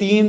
3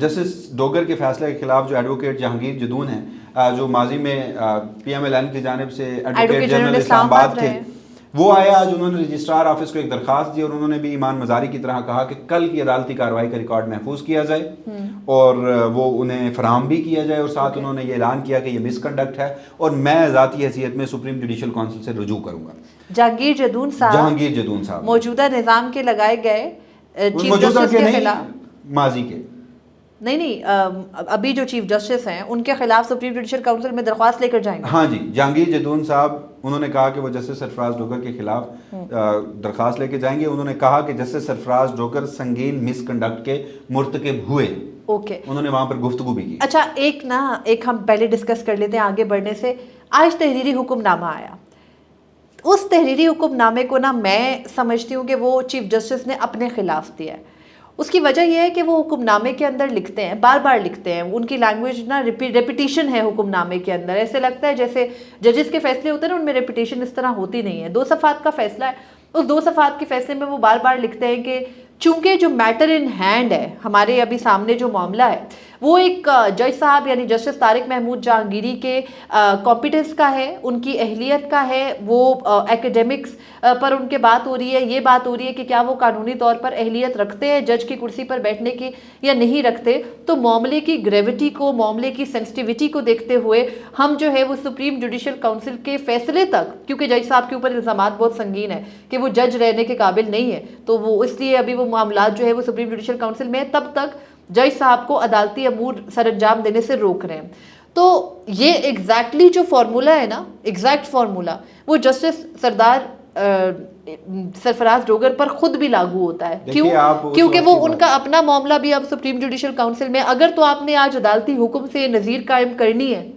justice Dogar کے فیصلے کے خلاف جو ایڈوکیٹ جہانگیر جدون ہیں جو ماضی میں پی ایم ایل این کی جانب سے ایڈوکیٹ جنرل اسلام آباد تھے، وہ آئے آج انہوں نے رجسٹرار آفس کو ایک درخواست دی اور انہوں نے بھی ایمان مزاری کی طرح کہا کہ کل کی عدالتی کارروائی کا ریکارڈ محفوظ کیا جائے اور وہ انہیں فراہم بھی کیا جائے، اور ساتھ انہوں نے یہ اعلان کیا کہ یہ مس کنڈکٹ ہے اور میں ذاتی حیثیت میں سپریم جوڈیشل کونسل سے رجوع کروں گا۔ جہانگیر جدون صاحب موجودہ نظام کے لگائے گئے چیف جسٹس کے خلاف، ماضی کے نہیں ابھی جو چیف جسٹس ہیں ان کے خلاف سپریم جوڈیشل کونسل میں درخواست لے کر جائیں گے۔ ہاں جی، جہانگیر جدون صاحب انہوں نے کہا کہ وہ جسٹس سرفراز ڈوگر کے خلاف درخواست لے کے جائیں گے۔ انہوں نے کہا کہ جسٹس سرفراز ڈوگر سنگین مس کنڈکٹ کے مرتکب ہوئے، اوکے، انہوں نے وہاں پر گفتگو بھی کی۔ اچھا ایک ہم پہلے ڈسکس کر لیتے ہیں آگے بڑھنے سے، آج تحریری حکم نامہ آیا، اس تحریری حکم نامے کو میں سمجھتی ہوں کہ وہ چیف جسٹس نے اپنے خلاف دیا ہے۔ اس کی وجہ یہ ہے کہ وہ حکم نامے کے اندر لکھتے ہیں، بار بار لکھتے ہیں، ان کی لینگویج ریپیٹیشن ہے حکم نامے کے اندر، ایسے لگتا ہے جیسے ججز کے فیصلے ہوتے ہیں نا، ان میں ریپیٹیشن اس طرح ہوتی نہیں ہے۔ 2 صفحات کا فیصلہ ہے، اس 2 صفحات کے فیصلے میں وہ بار بار لکھتے ہیں کہ چونکہ جو میٹر ان ہینڈ ہے، ہمارے ابھی سامنے جو معاملہ ہے، وہ ایک جج صاحب یعنی جسٹس طارق محمود جہانگیری کے کمپیٹنس کا ہے، ان کی اہلیت کا ہے، وہ ایکیڈیمکس پر ان کے بات ہو رہی ہے، یہ بات ہو رہی ہے کہ کیا وہ قانونی طور پر اہلیت رکھتے ہیں جج کی کرسی پر بیٹھنے کی یا نہیں رکھتے۔ تو معاملے کی گریوٹی کو، معاملے کی سینسٹیوٹی کو دیکھتے ہوئے ہم جو ہے وہ سپریم جوڈیشل کونسل کے فیصلے تک، کیونکہ جج صاحب کے اوپر الزامات بہت سنگین ہیں کہ وہ جج رہنے کے قابل نہیں ہے، تو وہ اس لیے ابھی وہ معاملات جو ہے وہ سپریم جوڈیشل کونسل میں تب تک جج صاحب کو عدالتی امور سر انجام دینے سے روک رہے ہیں۔ تو یہ ایگزیکٹلی جو فارمولہ ہے نا، ایگزیکٹ فارمولہ وہ جسٹس سرفراز ڈوگر پر خود بھی لاگو ہوتا ہے۔ کیوں؟ کیونکہ وہ ان کا اپنا معاملہ بھی اب سپریم جوڈیشل کونسل میں، اگر تو آپ نے آج عدالتی حکم سے نظیر قائم کرنی ہے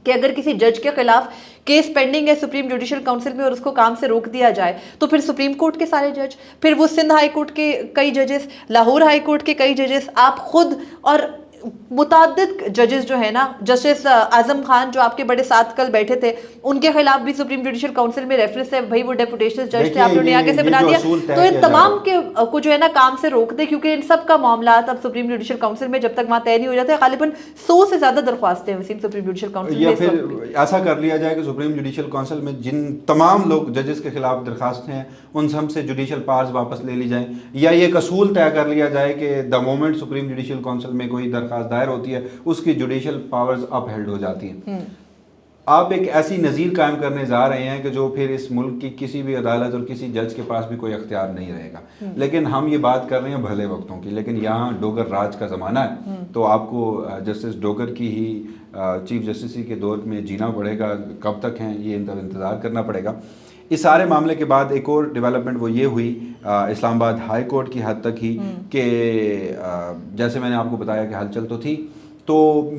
کہ اگر کسی جج کے خلاف کیس پینڈنگ ہے سپریم جوڈیشل کونسل میں اور اس کو کام سے روک دیا جائے، تو پھر سپریم کورٹ کے سارے جج، پھر وہ سندھ ہائی کورٹ کے کئی ججز، لاہور ہائی کورٹ کے کئی ججز، آپ خود اور متعدد ججز جو ہے نا، جسٹس اعظم خان جو آپ کے بڑے ساتھ کل بیٹھے تھے، ان کے خلاف بھی سپریم جوڈیشل کونسل میں ریفرنس ہے، بھائی وہ ڈیپوٹیشن جج تھے، آپ نے آگے سے بنا دیا، تو ان تمام کے کو جو ہے نا کام سے روک دے، کیونکہ ان سب کا معاملات اب سپریم جوڈیشل کونسل میں جب تک وہاں طے نہیں ہو جاتے، غالباً 100 سے زیادہ درخواستیں وسیم سپریم جوڈیشل کونسل میں، یا پھر ایسا کر لیا جائے کہ سپریم جوڈیشل کونسل میں جن تمام لوگ ججز کے خلاف درخواستیں ہیں ان سب سے جوڈیشل پاورز واپس لے لی جائیں، یا یہ اصول طے کر لیا جائے کہ the moment supreme judicial council میں کوئی درخواست دائر ہوتی ہے اس کی جوڈیشل پاورز اپ ہیلڈ ہو جاتی ہیں۔ آپ ایک ایسی نظیر قائم کرنے جا رہے ہیں کہ جو پھر اس ملک کی کسی بھی عدالت اور کسی جج کے پاس بھی کوئی اختیار نہیں رہے گا۔ لیکن ہم یہ بات کر رہے ہیں بھلے وقتوں کی، لیکن یہاں ڈوگر راج کا زمانہ ہے، تو آپ کو جسٹس ڈوگر کی ہی چیف جسٹسی کے دور میں جینا پڑے گا۔ کب تک ہیں یہ انتظار کرنا پڑے گا۔ اس سارے معاملے کے بعد ایک اور ڈیولپمنٹ وہ یہ ہوئی اسلام آباد ہائی کورٹ کی حد تک ہی کہ جیسے میں نے آپ کو بتایا کہ ہلچل تو تھی، تو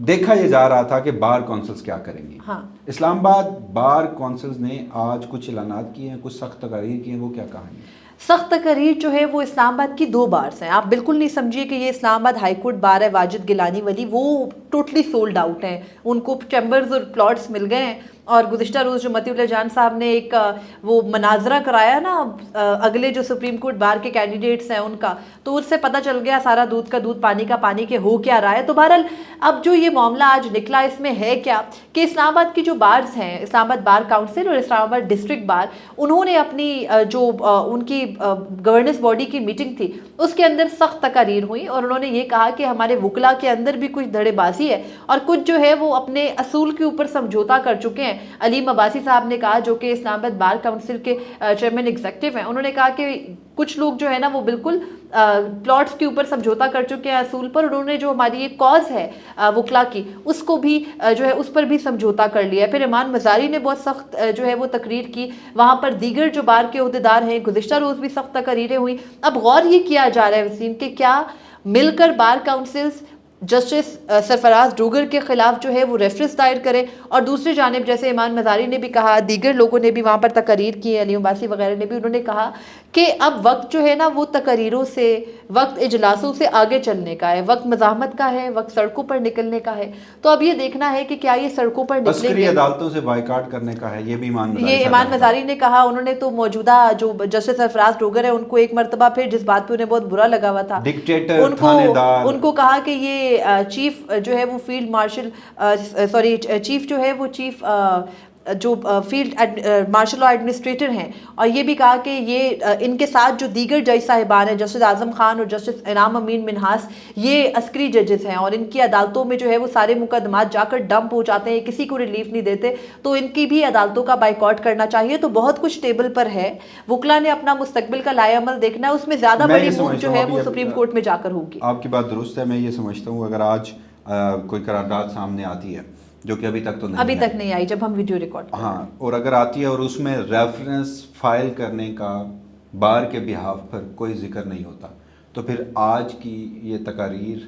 دیکھا یہ جا رہا تھا کہ بار کونسلز کیا کریں گی۔ اسلام آباد بار کونسلز نے آج کچھ اعلانات کیے ہیں، کچھ سخت تقاریر کی ہیں، وہ کیا کہانی ہے؟ سخت تقاریر جو ہے وہ اسلام آباد کی 2 بارز ہیں، آپ بالکل نہیں سمجھیے کہ یہ اسلام آباد ہائی کورٹ بار ہے واجد گیلانی والی، وہ ٹوٹلی سولڈ آؤٹ ہیں، ان کو چیمبرز اور پلاٹس مل گئے ہیں۔ اور گزشتہ روز جو متی اللہ جان صاحب نے ایک وہ مناظرہ کرایا نا اگلے جو سپریم کورٹ بار کے کینڈیڈیٹس ہیں ان کا، تو اس سے پتہ چل گیا سارا دودھ کا دودھ پانی کا پانی کے ہو کیا رہا ہے۔ تو بہرحال اب جو یہ معاملہ آج نکلا اس میں ہے کیا کہ اسلام آباد کی جو بارز ہیں، اسلام آباد بار کاؤنسل اور اسلام آباد ڈسٹرکٹ بار، انہوں نے اپنی جو ان کی گورننس باڈی کی میٹنگ تھی اس کے اندر سخت تقاریر ہوئی، اور انہوں نے یہ کہا کہ ہمارے وکلا کے اندر بھی کچھ دھڑے بازی ہے اور کچھ جو ہے وہ اپنے اصول کے اوپر سمجھوتا کر چکے ہیں۔ علیم عباسی صاحب نے کہا، جو کہ اسلام آباد بار کاؤنسل کے چیئرمین ایگزیکٹو ہیں، انہوں نے کہا کہ کچھ لوگ جو ہے نا وہ بالکل پلاٹس کے اوپر سمجھوتا کر چکے ہیں اصول پر، انہوں نے جو ہماری ایک کاز ہے وکلا کی اس کو بھی جو ہے اس پر بھی سمجھوتا کر لیا ہے۔ پھر ایمان مزاری نے بہت سخت جو ہے وہ تقریر کی، وہاں پر دیگر جو بار کے عہدیدار ہیں گزشتہ روز بھی سخت تقریریں ہوئی۔ اب غور یہ کیا جا رہا ہے وسیم کہ کیا مل کر بار کاؤنسلز جسٹس سرفراز ڈوگر کے خلاف جو ہے وہ ریفرنس دائر کرے، اور دوسری جانب جیسے ایمان مزاری نے بھی کہا، دیگر لوگوں نے بھی وہاں پر تقاریر کی، علی عباسی وغیرہ نے بھی، انہوں نے کہا کہ اب وقت جو ہے نا وہ تقاریروں سے، وقت اجلاسوں سے آگے چلنے کا ہے، وقت مزاحمت کا ہے، وقت سڑکوں پر نکلنے کا ہے۔ تو اب یہ دیکھنا ہے کہ کیا یہ سڑکوں پر نکلیں عسکری گے، عدالتوں سے بائیکاٹ کرنے کا ہے، یہ بھی ایمان مزاری نے کہا۔ انہوں نے تو موجودہ جو جسٹس سرفراز ڈوگر ہے ان کو ایک مرتبہ پھر جس بات پہ انہیں بہت برا لگا ہوا تھا، ڈکٹیٹر، تھانے دار، ان کو کہا کہ یہ چیف جو ہے وہ فیلڈ مارشل، چیف جو ہے وہ چیف جو فیلڈ مارشل لا ایڈمنسٹریٹر ہیں، اور یہ بھی کہا کہ یہ ان کے ساتھ جو دیگر جج صاحبان ہیں، جسٹس اعظم خان اور جسٹس انعام امین منہاس، یہ عسکری ججز ہیں، اور ان کی عدالتوں میں جو ہے وہ سارے مقدمات جا کر ڈمپ ہو جاتے ہیں، کسی کو ریلیف نہیں دیتے، تو ان کی بھی عدالتوں کا بائیکاٹ کرنا چاہیے۔ تو بہت کچھ ٹیبل پر ہے، وکلا نے اپنا مستقبل کا لائے عمل دیکھنا ہے، اس میں زیادہ بڑی موو جو ہے وہ سپریم کورٹ میں جا کر ہوگی۔ آپ کی بات درست ہے، میں یہ سمجھتا ہوں اگر آج کوئی قرارداد سامنے آتی ہے جو کہ ابھی تک نہیں آئی جب ہم ویڈیو ریکارڈ ہاں، اور اگر آتی ہے اور اس میں ریفرنس فائل کرنے کا بار کے بہاف پر کوئی ذکر نہیں ہوتا، تو پھر آج کی یہ تقاریر،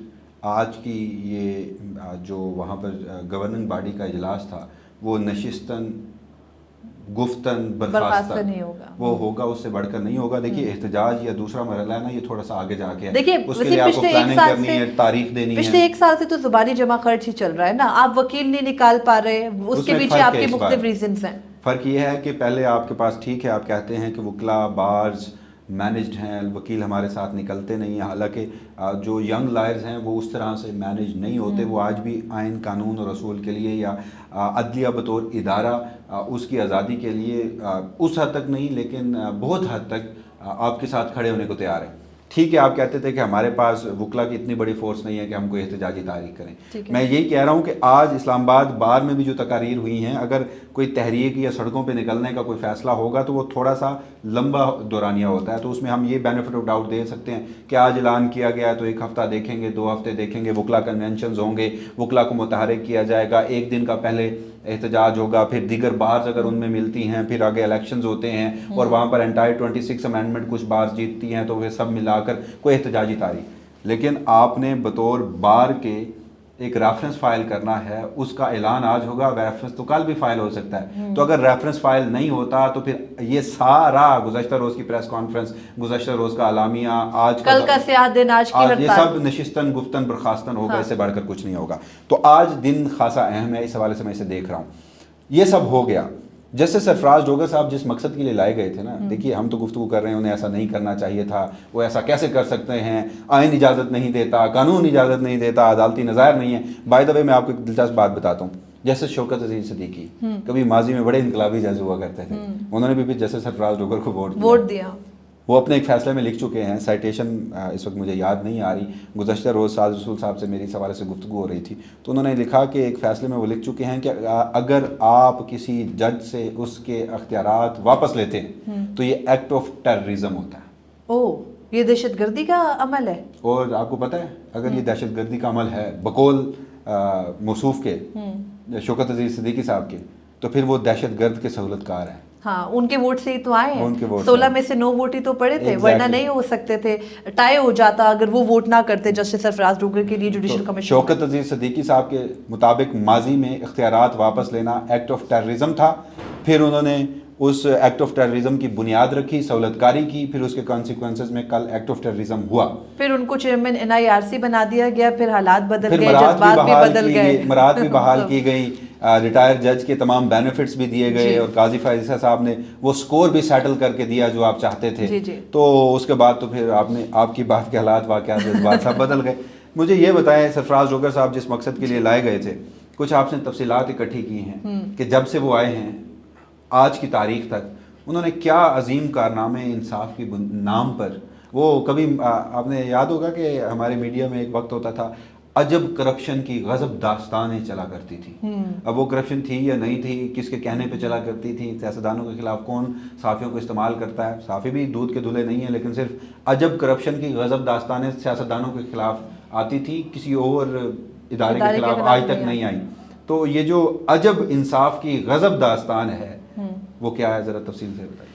آج کی یہ جو وہاں پر گورننگ باڈی کا اجلاس تھا، وہ نشستن گفتن برخاستن نہیں ہوگا، وہ ہوگا، اس سے بڑھ کر نہیں ہوگا۔ دیکھیے احتجاج یا دوسرا مرحلہ ہے نا، یہ تھوڑا سا آگے جا کے ہے، دیکھیے اس کے لیے آپ کو پلاننگ کرنی ہے، تاریخ دینی ہے۔ پچھلے ایک سال سے تو زبانی جمع خرچ ہی چل رہا ہے نا، آپ وکیل نہیں نکال پا رہے، اس کے پیچھے آپ کے مختلف ریزنز ہیں۔ فرق یہ ہے کہ پہلے آپ کے پاس ٹھیک ہے، آپ کہتے ہیں کہ وکلا بارز مینجڈ ہیں، وکیل ہمارے ساتھ نکلتے نہیں ہیں، حالانکہ جو ینگ لائرز ہیں وہ اس طرح سے مینج نہیں ہوتے، وہ آج بھی آئین، قانون اور اصول کے لیے یا عدلیہ بطور ادارہ اس کی آزادی کے لیے اس حد تک نہیں لیکن بہت حد تک آپ کے ساتھ کھڑے ہونے کو تیار ہیں۔ ٹھیک ہے، آپ کہتے تھے کہ ہمارے پاس وکلا کی اتنی بڑی فورس نہیں ہے کہ ہم کوئی احتجاجی تحریک کریں۔ میں یہی کہہ رہا ہوں کہ آج اسلام آباد بار میں بھی جو تقاریر ہوئی ہیں، اگر کوئی تحریک یا سڑکوں پہ نکلنے کا کوئی فیصلہ ہوگا تو وہ تھوڑا سا لمبا دورانیہ ہوتا ہے، تو اس میں ہم یہ بینیفٹ آف ڈاؤٹ دے سکتے ہیں کہ آج اعلان کیا گیا تو ایک ہفتہ دیکھیں گے، 2 ہفتے دیکھیں گے، وکلا کنونشنز ہوں گے، وکلا کو متحرک کیا جائے گا، 1 دن کا پہلے احتجاج ہوگا، پھر دیگر بارز اگر ان میں ملتی ہیں، پھر آگے الیکشنز ہوتے ہیں اور وہاں پر انٹائر 26 امینڈمنٹ کچھ بارز جیتتی ہیں تو وہ سب ملا کر کوئی احتجاجی تاریخ۔ لیکن آپ نے بطور بار کے ایک ریفرنس فائل کرنا ہے، اس کا اعلان آج ہوگا، ریفرنس تو کل بھی فائل ہو سکتا ہے، تو اگر ریفرنس فائل نہیں ہوتا تو پھر یہ سارا گزشتہ روز کی پریس کانفرنس، گزشتہ روز کا اعلامیہ، آج کل کا سیاہ دن، آج کی ہڑتال، یہ سب نشستن گفتن برخاستن ہوگا، اس سے بڑھ کر کچھ نہیں ہوگا۔ تو آج دن خاصا اہم ہے، اس حوالے سے میں اسے دیکھ رہا ہوں۔ یہ سب ہو گیا، جیسے سرفراز ڈوگر صاحب جس مقصد کے لیے لائے گئے تھے نا، دیکھیے ہم تو گفتگو کر رہے ہیں انہیں ایسا نہیں کرنا چاہیے تھا، وہ ایسا کیسے کر سکتے ہیں، آئین اجازت نہیں دیتا، قانون اجازت نہیں دیتا، عدالتی نظائر نہیں ہے۔ بائی دا وے میں آپ کو ایک دلچسپ بات بتاتا ہوں، جیسے شوکت عزیز صدیقی کبھی ماضی میں بڑے انقلابی جج ہوا کرتے تھے، انہوں نے بھی جیسے سرفراز ڈوگر کو ووٹ دیا۔ وہ اپنے ایک فیصلے میں لکھ چکے ہیں، سائٹیشن اس وقت مجھے یاد نہیں آ رہی، گزشتہ روز سعد رسول صاحب سے میری اس حوالے سے گفتگو ہو رہی تھی، تو انہوں نے لکھا کہ ایک فیصلے میں وہ لکھ چکے ہیں کہ اگر آپ کسی جج سے اس کے اختیارات واپس لیتے ہیں تو یہ ایکٹ آف ٹیررزم ہوتا ہے۔ یہ دہشت گردی کا عمل ہے، اور آپ کو پتہ ہے اگر یہ دہشت گردی کا عمل ہے بقول موصوف کے شوکت عزیز صدیقی صاحب کے، تو پھر وہ دہشت گرد کے سہولت کار ہیں۔ ہاں، ان کے ووٹ سے ہی تو آئے ہیں، 16 میں سے 9 ووٹ ہی تو پڑے تھے، ورنہ نہیں ہو سکتے تھے، ٹائی ہو جاتا اگر وہ ووٹ نہ کرتے جسٹس سرفراز ڈوگر کے لیے جوڈیشل کمیشن۔ شوکت عزیز صدیقی صاحب کے مطابق ماضی میں اختیارات واپس لینا ایکٹ آف ٹیررزم تھا، پھر انہوں نے اس ایکٹ آف ٹیررزم کی بنیاد رکھی، سہولت کاری کی، پھر اس کے کانسیکوینسز میں کل ایکٹ آف ٹیررزم ہوا، پھر ان کو چیئرمین NIRC بنا دیا گیا، پھر حالات بدل گئے، جذبات بھی بدل گئے، مراد بھی بحال کی گئی، ریٹائر جج کے تمام بینیفٹس بھی دیے گئے، اور قاضی فائزہ صاحب نے وہ سکور بھی سیٹل کر کے دیا جو آپ چاہتے تھے، تو اس کے بعد تو پھر آپ کی بات کے حالات، واقعات، جذبات سب بدل گئے۔ مجھے یہ بتائیں سرفراز ڈوگر صاحب جس مقصد کے لیے لائے گئے تھے، کچھ آپ نے تفصیلات اکٹھی کی ہیں کہ جب سے وہ آئے ہیں آج کی تاریخ تک انہوں نے کیا عظیم کارنامے انصاف کی نام پر، وہ کبھی آپ نے یاد ہوگا کہ ہمارے میڈیا میں ایک وقت ہوتا تھا عجب کرپشن کی غضب داستانیں چلا کرتی تھی، اب وہ کرپشن تھی یا نہیں تھی، کس کے کہنے پہ چلا کرتی تھی، سیاستدانوں کے خلاف کون صحافیوں کو استعمال کرتا ہے، صحافی بھی دودھ کے دھلے نہیں ہیں، لیکن صرف عجب کرپشن کی غضب داستانیں سیاستدانوں کے خلاف آتی تھی، کسی اور ادارے کے خلاف آج تک نہیں آئی۔ تو یہ جو عجب انصاف کی غضب داستان ہے، وہ کیا ہے ذرا تفصیل سے بتائیے.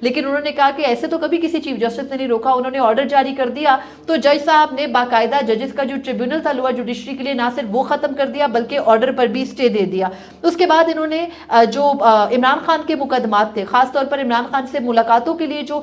لیکن انہوں نے کہا کہ ایسے تو کبھی کسی چیف جسٹس نے نہیں روکا، انہوں نے آرڈر جاری کر دیا تو جج صاحب نے باقاعدہ ججز کا جو ٹریبیونل تھا لوور جوڈیشری کے لیے نہ صرف وہ ختم کر دیا بلکہ آرڈر پر بھی اسٹے دے دیا۔ اس کے بعد انہوں نے جو عمران خان کے مقدمات تھے، خاص طور پر عمران خان سے ملاقاتوں کے لیے جو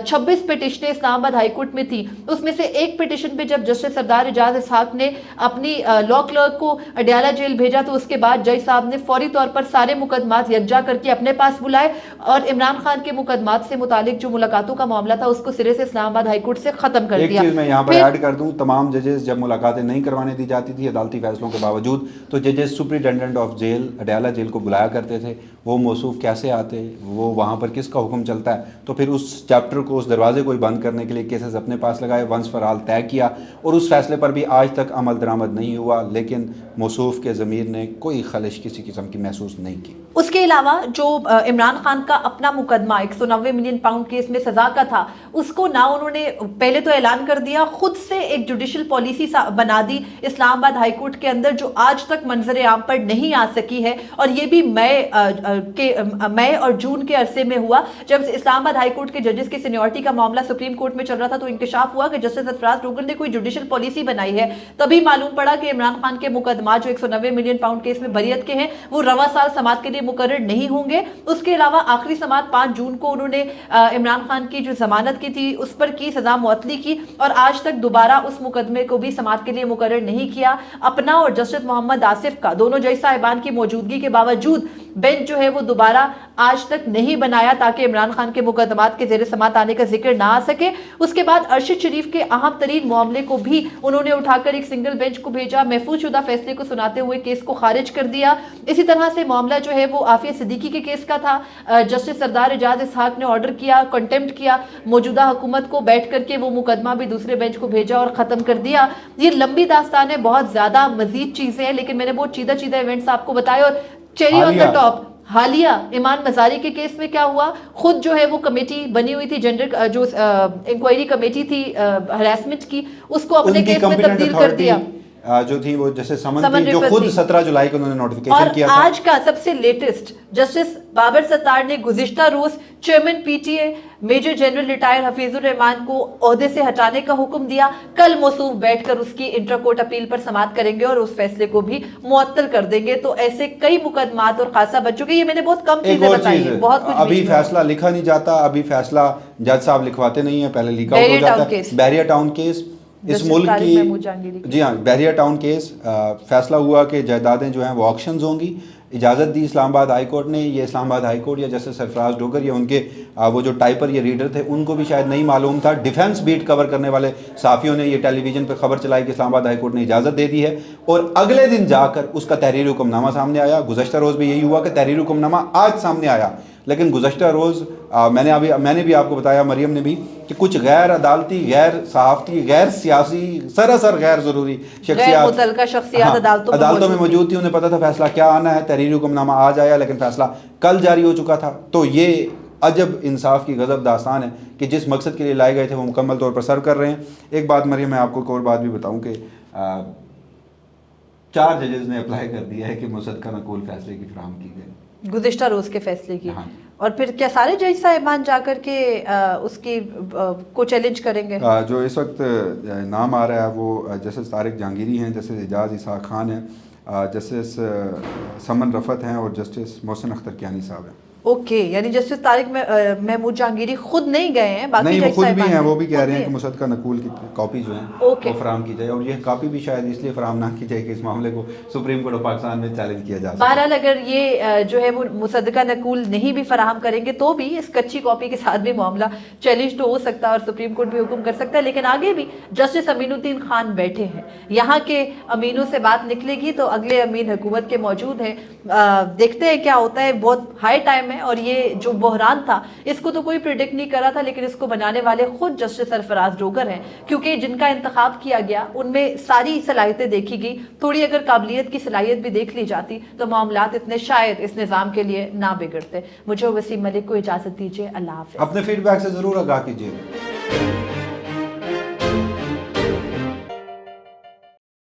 26 پٹیشنیں اسلام آباد ہائی کورٹ میں تھی، اس میں سے ایک پٹیشن پہ جب جسٹس سردار اعجاز اسحاق نے اپنی لا کلرک کو اڈیالہ جیل بھیجا تو اس کے بعد جج صاحب نے فوری طور پر سارے مقدمات یکجا کر کے اپنے پاس بلائے اور عمران خان کے مقدمات سے متعلق جو ملاقاتوں کا معاملہ تھا اس کو سرے سے اسلام آباد ہائی کورٹ سے ختم کر دیا۔ ایک چیز میں یہاں پر ایڈ کر دوں، تمام ججز جب ملاقاتیں نہیں کروانے دی جاتی تھی عدالتی فیصلوں کے باوجود تو ججز superintendent of jail Adiala jail کو بلایا کرتے تھے، وہ موصوف کیسے آتے، وہ وہاں پر کس کا حکم چلتا ہے، تو پھر اس چیپٹر کو، اس دروازے کو بند کرنے کے لیے کیسز اپنے پاس لگائے، ونس فار آل طے کیا، اور اس فیصلے پر بھی آج تک عمل درآمد نہیں ہوا، لیکن موصوف کے ضمیر نے کوئی خلش کسی قسم کی محسوس نہیں کی۔ اس کے علاوہ جو عمران خان کا اپنا مقدمہ 190 ملین پاؤنڈ کیس میں سزا کا تھا، اس کو نہ انہوں نے پہلے تو اعلان کر دیا، خود سے ایک جوڈیشل پالیسی بنا دی اسلام آباد ہائی کورٹ کے اندر جو آج تک منظر عام پر نہیں آ سکی ہے، اور یہ بھی مئی اور جون کے عرصے میں ہوا جب اسلام آباد ہائی کورٹ کے ججز کی سینیورٹی کا معاملہ سپریم کورٹ میں چل رہا تھا تو انکشاف ہوا کہ جسٹس سرفراز ڈوگر نے کوئی جوڈیشل پالیسی بنائی ہے، تبھی معلوم پڑا کہ عمران خان کے مقدمات جو 190 ملین پاؤنڈ کیس میں بریت کے ہیں وہ رواں سال سماعت کے لیے مقرر نہیں ہوں گے۔ اس کے علاوہ آخری سماعت 5 جون کو انہوں نے عمران خان کی جو ضمانت کی تھی اس پر کی، سزا معطلی کی، اور آج تک دوبارہ اس مقدمے کو بھی سماعت کے لیے مقرر نہیں کیا۔ اپنا اور جسٹس محمد آصف کا دونوں جج صاحبان کی موجودگی کے باوجود بینچ جو ہے وہ دوبارہ آج تک نہیں بنایا تاکہ عمران خان کے مقدمات کے زیر سماعت آنے کا ذکر نہ آ سکے۔ اس کے بعد ارشد شریف کے اہم ترین معاملے کو بھی انہوں نے اٹھا کر ایک سنگل بینچ کو بھیجا، محفوظ شدہ فیصلے کو سناتے ہوئے کیس کو خارج کر دیا۔ اسی طرح سے معاملہ جو ہے وہ عافیہ صدیقی کے کیس کا تھا، جسٹس سردار اعجاز اسحاق نے آرڈر کیا، کنٹمپٹ کیا موجودہ حکومت کو، بیٹھ کر کے وہ مقدمہ بھی دوسرے بینچ کو بھیجا اور ختم کر دیا۔ یہ لمبی داستان ہے، بہت زیادہ مزید چیزیں ہیں، لیکن میں نے بہت چیدہ ایونٹس آپ کو بتائے۔ اور چیری آن دا ٹاپ حالیہ ایمان مزاری کے کیس میں کیا ہوا، خود جو ہے وہ کمیٹی بنی ہوئی تھی، جنڈر جو انکوائری کمیٹی تھی ہراسمنٹ کی، اس کو اپنے کیس میں تبدیل کر دیا جو تھی وہ جیسے سمن تھی جو خود 17 جولائی کو انہوں نے نوٹیفیکیشن کیا تھا۔ اور آج کا سب سے لیٹسٹ جسٹس بابر ستار نے گزشتہ روز chairman P T A major general retired Hafeez ur-Rehman کو عہدے سے ہٹانے کا حکم دیا۔ کل موصوف بیٹھ کر اس کی انٹر کورٹ اپیل پر سماعت کریں گے اور اس فیصلے کو بھی معطل کر دیں گے۔ تو ایسے کئی مقدمات اور خاصہ بچوں کے، یہ میں نے بہت کم چیزیں بتائی ہیں، بہت کچھ ابھی فیصلہ لکھا نہیں جاتا، ابھی فیصلہ جج صاحب لکھواتے نہیں ہیں، پہلے لیک آؤٹ ہو جاتا ہے۔ بحریہ ٹاؤن کیس اس ملک کی، جی ہاں، بحریہ ٹاؤن کیس فیصلہ ہوا کہ جائیدادیں جو ہیں وہ آکشنز ہوں گی، اجازت دی اسلام آباد ہائی کورٹ نے۔ یہ اسلام آباد ہائی کورٹ یا جسٹس سرفراز ڈوگر یا ان کے وہ جو ٹائپر یا ریڈر تھے ان کو بھی شاید نہیں معلوم تھا۔ ڈیفنس بیٹ کور کرنے والے صحافیوں نے یہ ٹیلی ویژن پہ خبر چلائی کہ اسلام آباد ہائی کورٹ نے اجازت دے دی ہے، اور اگلے دن جا کر اس کا تحریری حکم نامہ سامنے آیا۔ گزشتہ روز بھی یہی ہوا کہ تحریری حکم نامہ آج سامنے آیا، لیکن گزشتہ روز میں نے بھی آپ کو بتایا، مریم نے بھی، کہ کچھ غیر عدالتی، غیر صحافتی، غیر سیاسی، سراسر غیر ضروری شخصیات عدالتوں میں موجود تھی۔ انہیں پتا تھا فیصلہ کیا آنا ہے، تحریری حکم نامہ آج آیا لیکن فیصلہ کل جاری ہو چکا تھا۔ تو یہ عجب انصاف کی غضب داستان ہے کہ جس مقصد کے لیے لائے گئے تھے وہ مکمل طور پر سرو کر رہے ہیں۔ ایک بات مریم، میں آپ کو ایک اور بات بھی بتاؤں کہ 4 ججز نے اپلائی کر دیا ہے کہ مصدقہ نقول فیصلے کی فراہم کی گئی گزشتہ روز کے فیصلے کی، اور پھر کیا سارے جج صاحبان جا کر کے اس کی کو چیلنج کریں گے؟ جو اس وقت نام آ رہا ہے وہ جسٹس طارق جہانگیری ہیں، جسٹس اعجاز اسحاق خان ہیں، جسٹس سمن رفعت ہیں، اور جسٹس محسن اختر کیانی صاحب ہیں۔ اوکے، یعنی جسٹس طارق محمود جہانگیری خود نہیں گئے ہیں، باقی نہیں، وہ جج خود بھی صاحبان ہیں، وہ بھی کہہ رہے ہیں کہ مصدقہ نقول کی کاپی جو ہیں وہ فراہم کی جائے، اور یہ کاپی بھی شاید اس لیے فراہم نہ کی جائے کہ اس معاملے کو سپریم کورٹ آف پاکستان میں چیلنج کیا جا سکے۔ بہرحال اگر یہ جو ہے وہ مصدقہ نقول نہیں بھی فراہم کریں گے تو بھی اس کچی کاپی کے ساتھ بھی معاملہ چیلنج تو ہو سکتا ہے اور سپریم کورٹ بھی حکم کر سکتا ہے، لیکن آگے بھی جسٹس امین الدین خان بیٹھے ہیں، یہاں کے امینوں سے بات نکلے گی تو اگلے امین حکومت کے موجود ہیں، دیکھتے ہیں کیا ہوتا ہے۔ بہت ہائی ٹائم ہے، اور یہ جو بحران تھا اس کو تو کوئی پریڈکٹ نہیں کرا تھا، لیکن اس کو بنانے والے خود جسٹس سرفراز ڈوگر ہیں، کیونکہ جن کا انتخاب کیا گیا ان میں ساری صلاحیتیں دیکھی گئی، تھوڑی اگر قابلیت کی صلاحیت بھی دیکھ لی جاتی تو معاملات اتنے شاید اس نظام کے لیے نہ بگڑتے۔ مجھے وسیم ملک کو اجازت دیجیے، اللہ حافظ۔ اپنے فیڈ بیک سے ضرور آگاہ کیجیے۔